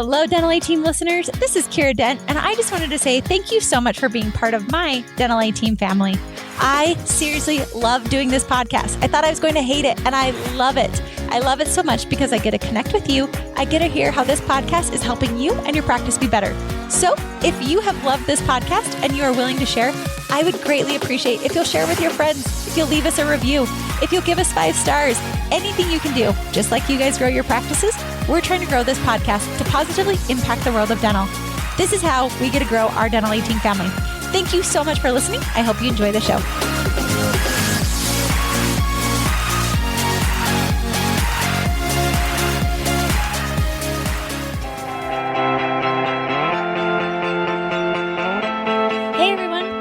Hello, Dental A Team listeners. This is Kiera Dent, and I just wanted to say thank you so much for being part of my Dental A Team family. I seriously love doing this podcast. I thought I was going to hate it, and I love it. I love it so much because I get to connect with you. I get to hear how this podcast is helping you and your practice be better. So if you have loved this podcast and you are willing to share, I would greatly appreciate if you'll share with your friends, if you'll leave us a review, if you'll give us 5 stars, anything you can do. Just like you guys grow your practices, we're trying to grow this podcast to positively impact the world of dental. This is how we get to grow our Dental A Team family. Thank you so much for listening. I hope you enjoy the show.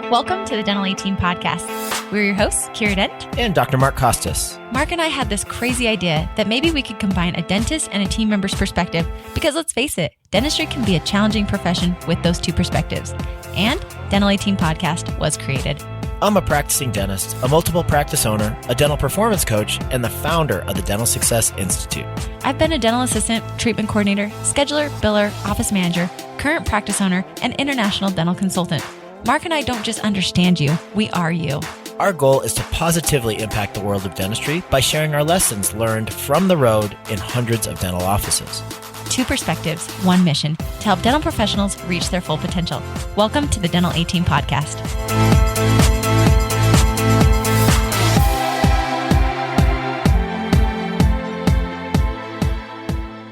Welcome to the Dental A Team podcast. We're your hosts, Kiera Dent and Dr. Mark Costas. Mark and I had this crazy idea that maybe we could combine a dentist and a team member's perspective because let's face it, dentistry can be a challenging profession with those two perspectives. And Dental A Team podcast was created. I'm a practicing dentist, a multiple practice owner, a dental performance coach, and the founder of the Dental Success Institute. I've been a dental assistant, treatment coordinator, scheduler, biller, office manager, current practice owner, and international dental consultant. Mark and I don't just understand you, we are you. Our goal is to positively impact the world of dentistry by sharing our lessons learned from the road in hundreds of dental offices. 2 perspectives, 1 mission, to help dental professionals reach their full potential. Welcome to the Dental A Team podcast.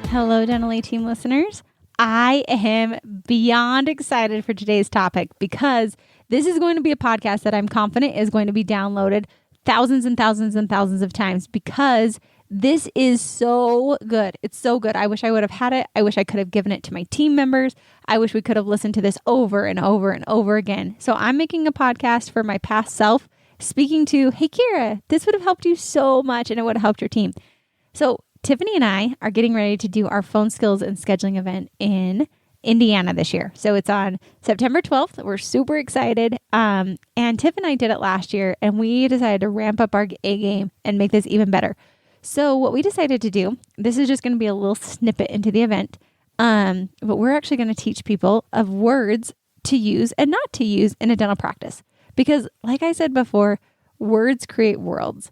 Hello, Dental A Team listeners. I am beyond excited for today's topic because this is going to be a podcast that I'm confident is going to be downloaded thousands and thousands and thousands of times because this is so good. It's so good. I wish I would have had it. I wish I could have given it to my team members. I wish we could have listened to this over and over and over again. So I'm making a podcast for my past self, speaking to, hey, Kiera, this would have helped you so much and it would have helped your team. So Tiffany and I are getting ready to do our phone skills and scheduling event in Indiana this year. So it's on September 12th. We're super excited. And Tiff and I did it last year and we decided to ramp up our A game and make this even better. So what we decided to do, this is just going to be a little snippet into the event. But we're actually going to teach people of words to use and not to use in a dental practice. Because like I said before, words create worlds.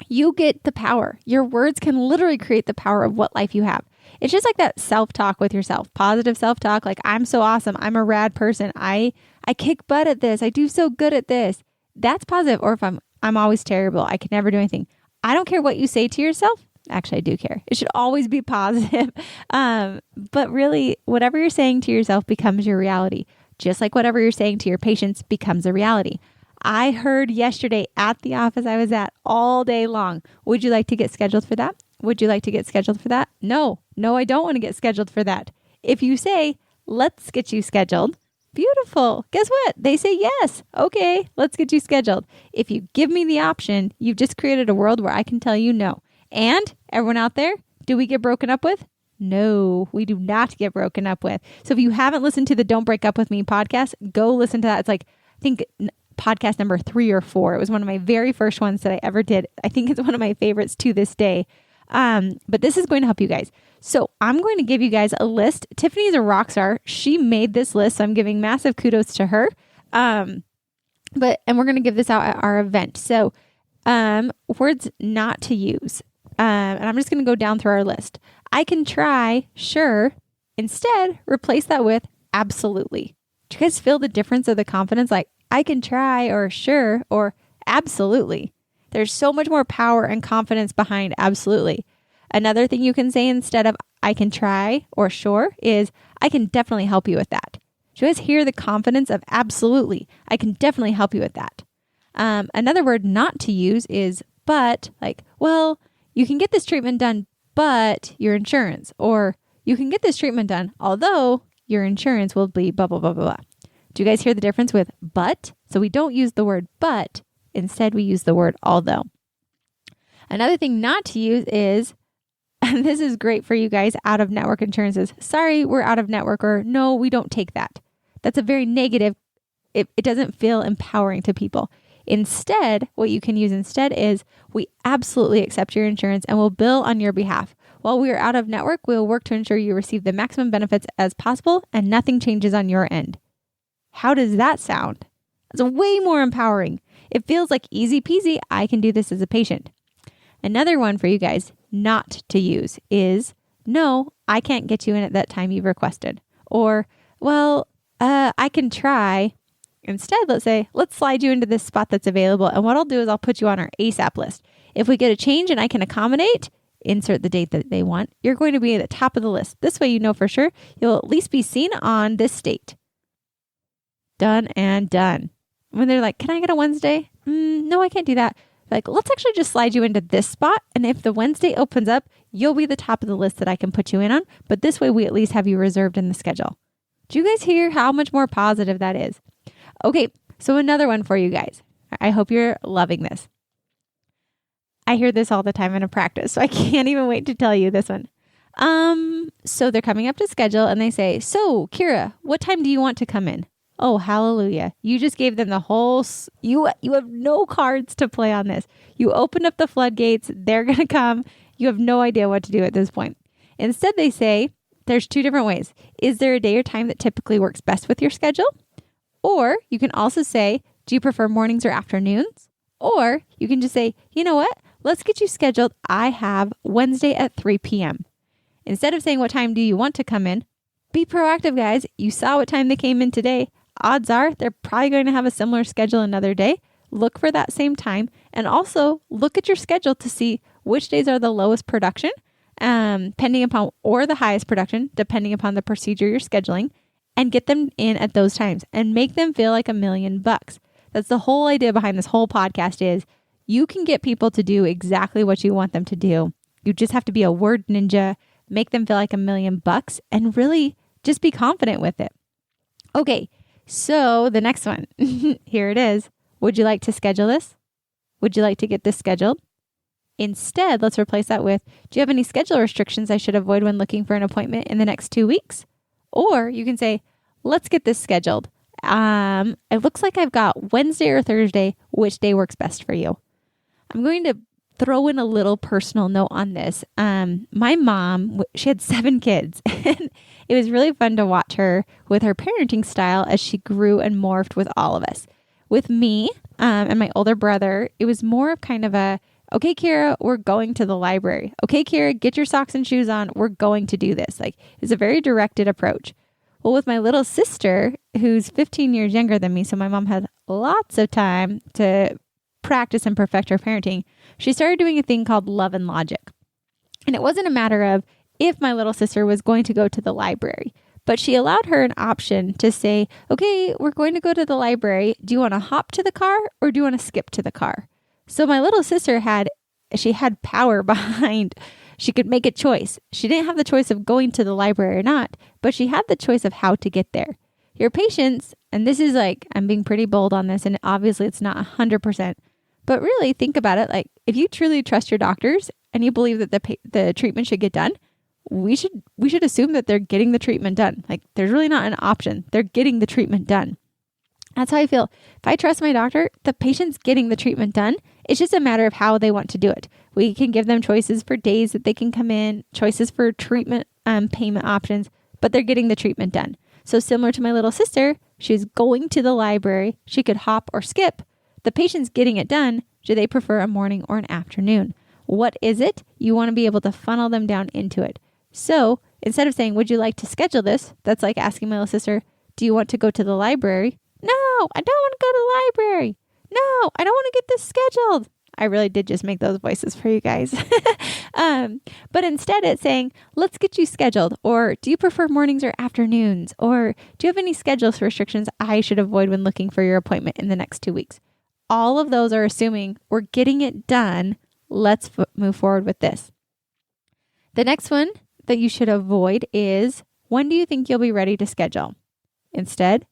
You get the power. Your words can literally create the power of what life you have. It's just like that self-talk with yourself, positive self-talk. Like, I'm so awesome. I'm a rad person. I kick butt at this. I do so good at this. That's positive. Or if I'm always terrible. I can never do anything. I don't care what you say to yourself. Actually, I do care. It should always be positive. But really, whatever you're saying to yourself becomes your reality. Just like whatever you're saying to your patients becomes a reality. I heard yesterday at the office I was at all day long. Would you like to get scheduled for that? Would you like to get scheduled for that? No, I don't want to get scheduled for that. If you say, let's get you scheduled, beautiful. Guess what? They say yes. Okay, let's get you scheduled. If you give me the option, you've just created a world where I can tell you no. And everyone out there, do we get broken up with? No, we do not get broken up with. So if you haven't listened to the Don't Break Up With Me podcast, go listen to that. It's like, I think podcast number 3 or 4. It was one of my very first ones that I ever did. I think it's one of my favorites to this day. But this is going to help you guys. So I'm going to give you guys a list. Tiffany's a rock star. She made this list. So I'm giving massive kudos to her. And we're going to give this out at our event. So, words not to use. And I'm just going to go down through our list. I can try, sure. Instead, replace that with absolutely. Do you guys feel the difference of the confidence? Like, I can try, or sure, or absolutely. There's so much more power and confidence behind absolutely. Another thing you can say instead of I can try or sure is I can definitely help you with that. Do you guys hear the confidence of absolutely? I can definitely help you with that. Another word not to use is but, like, well, you can get this treatment done, but your insurance, or you can get this treatment done, although your insurance will be blah, blah, blah, blah, blah. Do you guys hear the difference with but? So we don't use the word but. Instead, we use the word although. Another thing not to use is, and this is great for you guys, out of network insurances. Sorry, we're out of network, or no, we don't take that. That's a very negative. It doesn't feel empowering to people. Instead, what you can use instead is we absolutely accept your insurance and we'll bill on your behalf. While we are out of network, we will work to ensure you receive the maximum benefits as possible and nothing changes on your end. How does that sound? It's way more empowering. It feels like easy peasy. I can do this as a patient. Another one for you guys not to use is, no, I can't get you in at that time you've requested. Or, well, I can try. Instead, let's say, let's slide you into this spot that's available. And what I'll do is I'll put you on our ASAP list. If we get a change and I can accommodate, insert the date that they want, you're going to be at the top of the list. This way, you know for sure you'll at least be seen on this date. Done and done. When they're like, can I get a Wednesday? No, I can't do that. Like, let's actually just slide you into this spot. And if the Wednesday opens up, you'll be the top of the list that I can put you in on. But this way, we at least have you reserved in the schedule. Do you guys hear how much more positive that is? Okay, so another one for you guys. I hope you're loving this. I hear this all the time in a practice, so I can't even wait to tell you this one. So they're coming up to schedule and they say, so Kiera, what time do you want to come in? Oh, hallelujah. You just gave them the whole, you have no cards to play on this. You opened up the floodgates. They're going to come. You have no idea what to do at this point. Instead, they say, there's two different ways. Is there a day or time that typically works best with your schedule? Or you can also say, do you prefer mornings or afternoons? Or you can just say, you know what? Let's get you scheduled. I have Wednesday at 3 p.m. Instead of saying what time do you want to come in, be proactive, guys. You saw what time they came in today. Odds are they're probably going to have a similar schedule another day. Look for that same time. And also look at your schedule to see which days are the lowest production, depending upon, or the highest production, depending upon the procedure you're scheduling, and get them in at those times and make them feel like $1,000,000. That's the whole idea behind this whole podcast is you can get people to do exactly what you want them to do. You just have to be a word ninja, make them feel like $1,000,000, and really just be confident with it. Okay, so the next one, here it is. Would you like to schedule this? Would you like to get this scheduled? Instead, let's replace that with, do you have any schedule restrictions I should avoid when looking for an appointment in the next 2 weeks? Or you can say, let's get this scheduled. It looks like I've got Wednesday or Thursday. Which day works best for you? I'm going to throw in a little personal note on this. My mom, she had 7 kids, and it was really fun to watch her with her parenting style as she grew and morphed with all of us. With me and my older brother, it was more of kind of a, okay, Kiera, we're going to the library. Okay, Kiera, get your socks and shoes on. We're going to do this. Like, it's a very directed approach. Well, with my little sister, who's 15 years younger than me, so my mom had lots of time to practice and perfect her parenting, she started doing a thing called love and logic. And it wasn't a matter of if my little sister was going to go to the library, but she allowed her an option to say, okay, we're going to go to the library. Do you want to hop to the car or do you want to skip to the car? So my little sister had power behind, she could make a choice. She didn't have the choice of going to the library or not, but she had the choice of how to get there. Your patients, and this is like, I'm being pretty bold on this, and obviously it's not 100%, but really think about it. Like, if you truly trust your doctors and you believe that the treatment should get done, we should assume that they're getting the treatment done. Like, there's really not an option. They're getting the treatment done. That's how I feel. If I trust my doctor, the patient's getting the treatment done. It's just a matter of how they want to do it. We can give them choices for days that they can come in, choices for treatment payment options, but they're getting the treatment done. So similar to my little sister, she's going to the library. She could hop or skip. The patient's getting it done. Do they prefer a morning or an afternoon? What is it? You want to be able to funnel them down into it. So instead of saying, would you like to schedule this? That's like asking my little sister, do you want to go to the library? No, I don't want to go to the library. No, I don't want to get this scheduled. I really did just make those voices for you guys. But instead it's saying, let's get you scheduled. Or do you prefer mornings or afternoons? Or do you have any schedule restrictions I should avoid when looking for your appointment in the next 2 weeks? All of those are assuming we're getting it done. Let's move forward with this. The next one that you should avoid is, when do you think you'll be ready to schedule? Instead,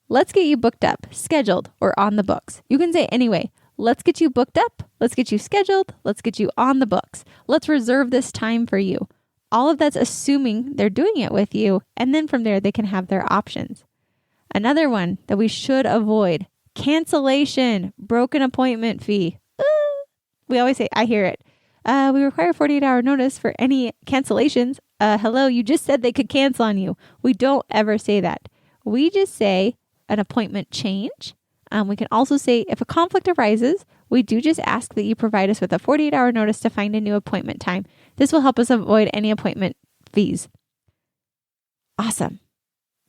let's get you booked up, scheduled, or on the books. You can say anyway, let's get you booked up, let's get you scheduled, let's get you on the books. Let's reserve this time for you. All of that's assuming they're doing it with you, and then from there they can have their options. Another one that we should avoid, cancellation, broken appointment fee. We always say, I hear it. We require 48-hour notice for any cancellations. Hello, you just said they could cancel on you. We don't ever say that. We just say an appointment change. We can also say if a conflict arises, we do just ask that you provide us with a 48-hour notice to find a new appointment time. This will help us avoid any appointment fees. Awesome.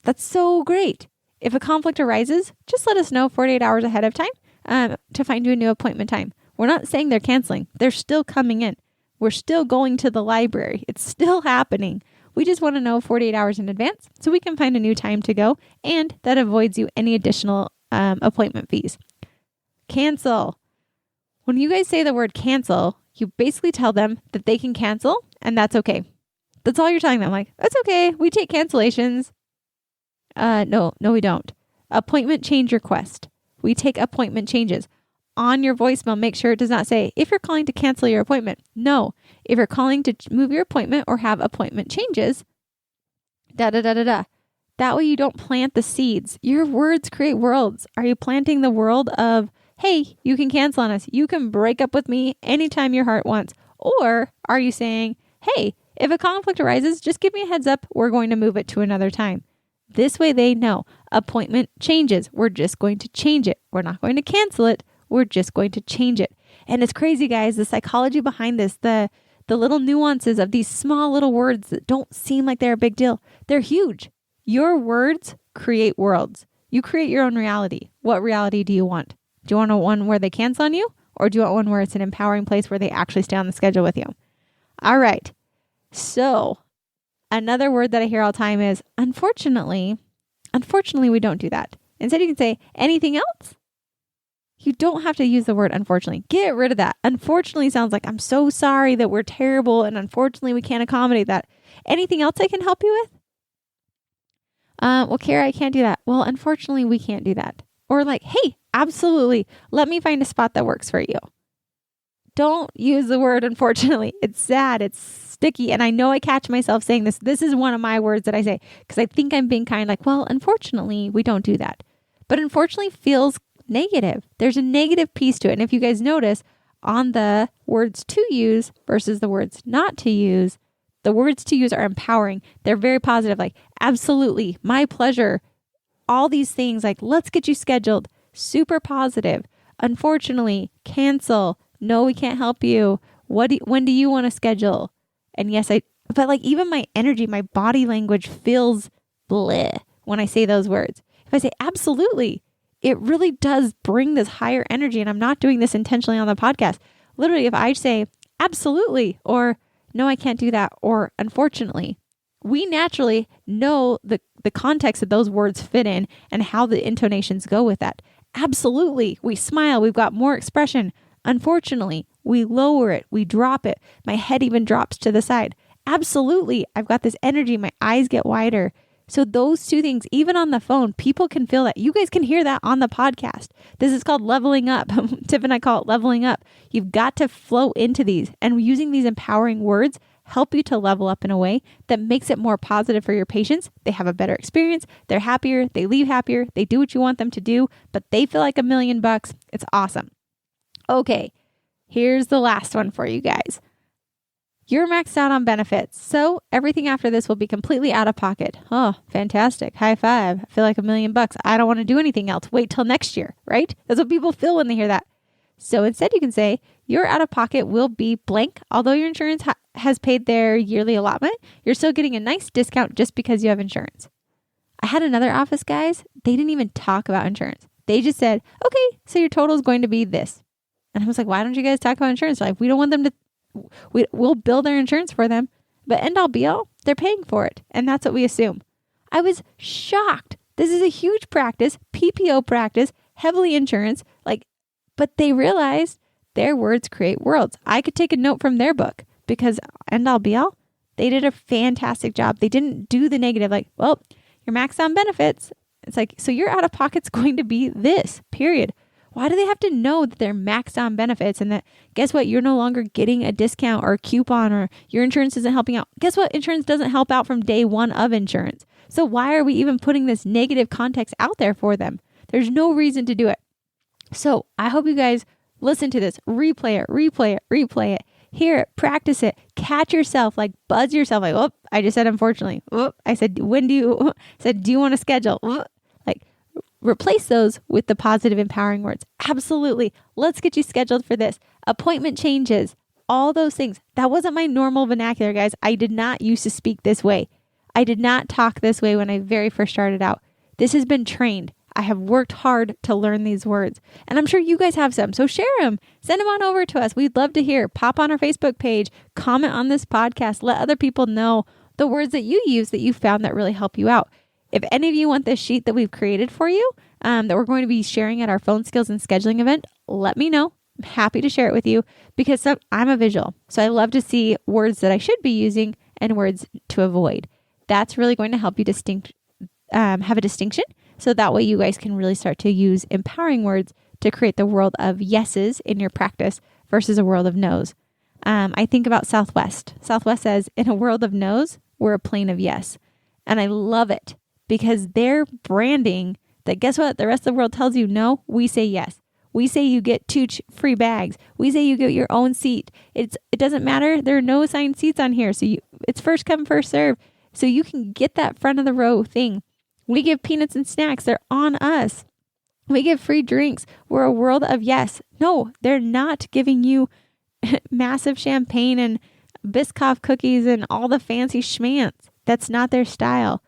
That's so great. If a conflict arises, just let us know 48 hours ahead of time to find you a new appointment time. We're not saying they're canceling. They're still coming in. We're still going to the library. It's still happening. We just want to know 48 hours in advance so we can find a new time to go, and that avoids you any additional appointment fees. Cancel. When you guys say the word cancel, you basically tell them that they can cancel and that's okay. That's all you're telling them. Like, that's okay. We take cancellations. No, we don't. Appointment change request. We take appointment changes. On your voicemail, make sure it does not say, if you're calling to cancel your appointment. No. If you're calling to move your appointment or have appointment changes, That way you don't plant the seeds. Your words create worlds. Are you planting the world of, hey, you can cancel on us. You can break up with me anytime your heart wants. Or are you saying, hey, if a conflict arises, just give me a heads up. We're going to move it to another time. This way they know appointment changes. We're just going to change it. We're not going to cancel it. We're just going to change it. And it's crazy, guys, the psychology behind this, the little nuances of these small little words that don't seem like they're a big deal. They're huge. Your words create worlds. You create your own reality. What reality do you want? Do you want one where they cancel on you? Or do you want one where it's an empowering place where they actually stay on the schedule with you? All right. So another word that I hear all the time is, unfortunately, we don't do that. Instead, you can say, anything else? You don't have to use the word unfortunately. Get rid of that. Unfortunately sounds like, I'm so sorry that we're terrible and unfortunately we can't accommodate that. Anything else I can help you with? Well, Kiera, I can't do that. Well, unfortunately, we can't do that. Or like, hey, absolutely. Let me find a spot that works for you. Don't use the word unfortunately. It's sad. It's sticky. And I know I catch myself saying this. This is one of my words that I say because I think I'm being kind, like, well, unfortunately, we don't do that. But unfortunately feels negative. There's a negative piece to it. And if you guys notice on the words to use versus the words not to use, the words to use are empowering. They're very positive, like, absolutely, my pleasure. All these things like, let's get you scheduled. Super positive. Unfortunately, cancel. No, we can't help you. When do you want to schedule? And yes, but like even my energy, my body language feels bleh when I say those words. If I say absolutely, it really does bring this higher energy. And I'm not doing this intentionally on the podcast. Literally, if I say absolutely, or no, I can't do that, or unfortunately, we naturally know the context that those words fit in and how the intonations go with that. Absolutely, we smile, we've got more expression. Unfortunately, we lower it, we drop it. My head even drops to the side. Absolutely, I've got this energy, my eyes get wider. So those two things, even on the phone, people can feel that. You guys can hear that on the podcast. This is called leveling up. Tiff and I call it leveling up. You've got to flow into these, and using these empowering words help you to level up in a way that makes it more positive for your patients. They have a better experience. They're happier. They leave happier. They do what you want them to do, but they feel like $1,000,000. It's awesome. Okay, here's the last one for you guys. You're maxed out on benefits, so everything after this will be completely out of pocket. Oh, fantastic. High five. I feel like $1,000,000. I don't want to do anything else. Wait till next year, right? That's what people feel when they hear that. So instead you can say, your out of pocket will be blank. Although your insurance has paid their yearly allotment, you're still getting a nice discount just because you have insurance. I had another office, guys. They didn't even talk about insurance. They just said, okay, so your total is going to be this. And I was like, why don't you guys talk about insurance? They're like, we don't want them to. We'll bill their insurance for them, but end all be all, they're paying for it. And that's what we assume. I was shocked. This is a huge practice, PPO practice, heavily insurance, but they realized their words create worlds. I could take a note from their book because end all be all, they did a fantastic job. They didn't do the negative, like, well, you're maxed on benefits. It's like, so your out of pocket's going to be this, period. Why do they have to know that they're maxed on benefits and that, guess what, you're no longer getting a discount or a coupon or your insurance isn't helping out? Guess what? Insurance doesn't help out from day one of insurance. So why are we even putting this negative context out there for them? There's no reason to do it. So I hope you guys listen to this, replay it. Hear it, practice it, catch yourself, like buzz yourself, like, oh, I just said unfortunately. Oh, I said, do you want to schedule? Oh, like replace those with the positive empowering words. Absolutely. Let's get you scheduled for this. Appointment changes, all those things. That wasn't my normal vernacular, guys. I did not used to speak this way. I did not talk this way when I very first started out. This has been trained. I have worked hard to learn these words, and I'm sure you guys have some. So share them, send them on over to us. We'd love to hear. Pop on our Facebook page, comment on this podcast, let other people know the words that you use that you found that really help you out. If any of you want this sheet that we've created for you, that we're going to be sharing at our phone skills and scheduling event, let me know. I'm happy to share it with you because I'm a visual. So I love to see words that I should be using and words to avoid. That's really going to help you have a distinction. So that way you guys can really start to use empowering words to create the world of yeses in your practice versus a world of no's. I think about Southwest. Southwest says, in a world of no's, we're a plane of yes. And I love it because they're branding that, guess what? The rest of the world tells you no, we say yes. We say you get 2 free bags. We say you get your own seat. It doesn't matter. There are no assigned seats on here. So it's first come, first serve. So you can get that front of the row thing. We give peanuts and snacks. They're on us. We give free drinks. We're a world of yes. No, they're not giving you massive champagne and Biscoff cookies and all the fancy schmance. That's not their style.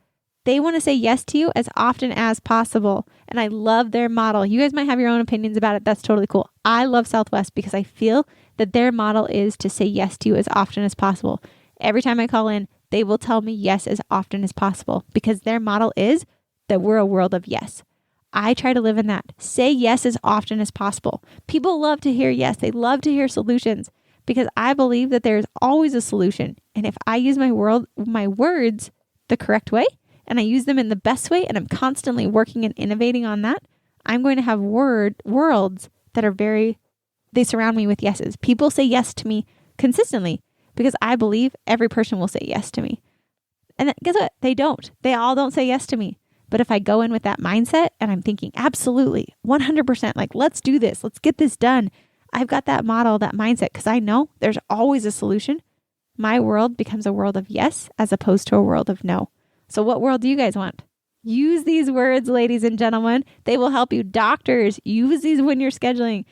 They want to say yes to you as often as possible. And I love their model. You guys might have your own opinions about it. That's totally cool. I love Southwest because I feel that their model is to say yes to you as often as possible. Every time I call in, they will tell me yes as often as possible because their model is that we're a world of yes. I try to live in that. Say yes as often as possible. People love to hear yes. They love to hear solutions because I believe that there's always a solution. And if I use my words the correct way and I use them in the best way and I'm constantly working and innovating on that, I'm going to have worlds that are they surround me with yeses. People say yes to me consistently because I believe every person will say yes to me. And guess what? They don't. They all don't say yes to me. But if I go in with that mindset and I'm thinking, absolutely, 100%, like, let's do this. Let's get this done. I've got that model, that mindset, because I know there's always a solution. My world becomes a world of yes, as opposed to a world of no. So what world do you guys want? Use these words, ladies and gentlemen. They will help you. Doctors, use these when you're scheduling.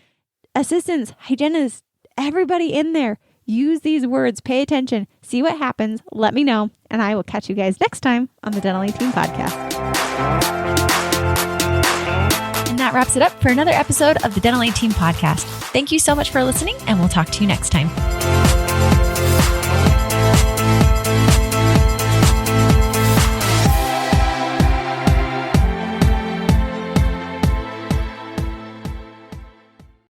Assistants, hygienists, everybody in there. Use these words. Pay attention. See what happens. Let me know. And I will catch you guys next time on the Dental 18 podcast. And that wraps it up for another episode of the Dental 18 podcast. Thank you so much for listening, and we'll talk to you next time.